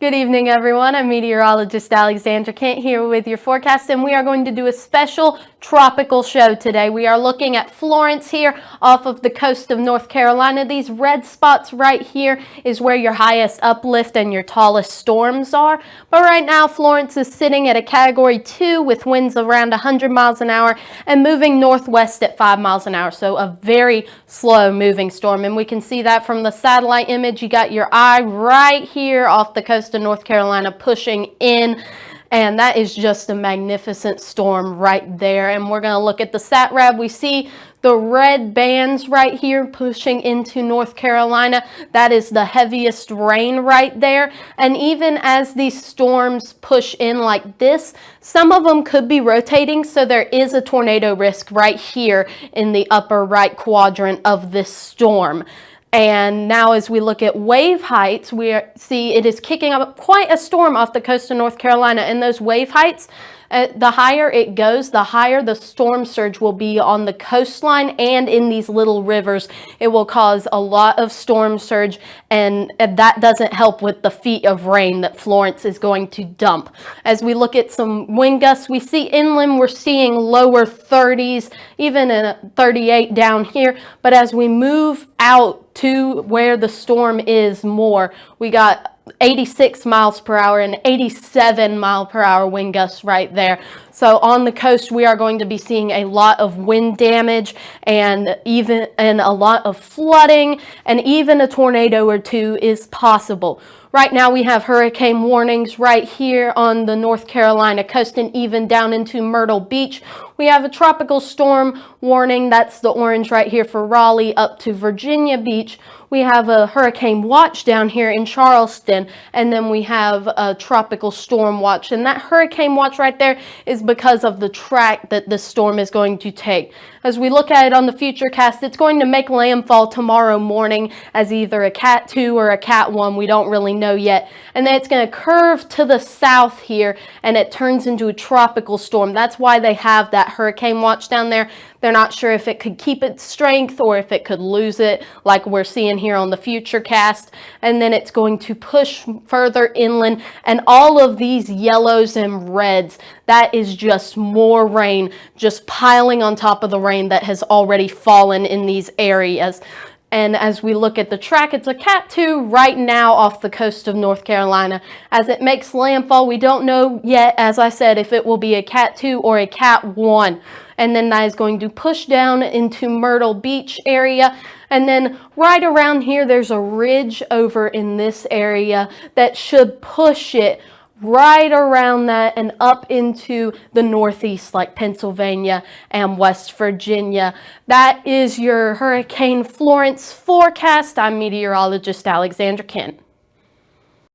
Good evening, everyone. I'm meteorologist Alexandra Kent here with your forecast, and we are going to do a special tropical show today. We are looking at Florence here off of the coast of North Carolina. These red spots right here is where your highest uplift and your tallest storms are. But right now, Florence is sitting at a Category 2 with winds around 100 miles an hour and moving northwest at 5 miles an hour. So a very slow moving storm, and we can see that from the satellite image. You got your eye right here off the coast of North Carolina pushing in, and that is just a magnificent storm right there. And we're going to look at the SatRav. We see the red bands right here pushing into North Carolina. That is the heaviest rain right there. And even as these storms push in like this, some of them could be rotating, so there is a tornado risk right here in the upper right quadrant of this storm. And now as we look at wave heights, we see it is kicking up quite a storm off the coast of North Carolina. And those wave heights, the higher it goes, the higher the storm surge will be on the coastline and in these little rivers. It will cause a lot of storm surge, and that doesn't help with the feet of rain that Florence is going to dump. As we look at some wind gusts, we see inland, we're seeing lower 30s, even a 38 down here. But as we move out to where the storm is more, we got 86 miles per hour and 87 mile per hour wind gusts right there. So on the coast, we are going to be seeing a lot of wind damage and a lot of flooding, and even a tornado or two is possible. Right now we have hurricane warnings right here on the North Carolina coast and even down into Myrtle Beach. We have a tropical storm warning. That's the orange right here for Raleigh up to Virginia Beach. We have a hurricane watch down here in Charleston, and then we have a tropical storm watch. And that hurricane watch right there is because of the track that the storm is going to take. As we look at it on the futurecast, it's going to make landfall tomorrow morning as either a Cat 2 or a Cat 1. We don't really know yet. And then it's going to curve to the south here, and it turns into a tropical storm. That's why they have that hurricane watch down there. They're not sure if it could keep its strength or if it could lose it, like we're seeing here on the futurecast. And then it's going to push further inland, and all of these yellows and reds, that is just more rain just piling on top of the rain that has already fallen in these areas. And as we look at the track, it's a Cat 2 right now off the coast of North Carolina. As it makes landfall, we don't know yet, as I said, if it will be a Cat 2 or a Cat 1. And then that is going to push down into Myrtle Beach area. And then right around here, there's a ridge over in this area that should push it right around that and up into the northeast, like Pennsylvania and West Virginia. That is your Hurricane Florence forecast. I'm meteorologist Alexandra Kent.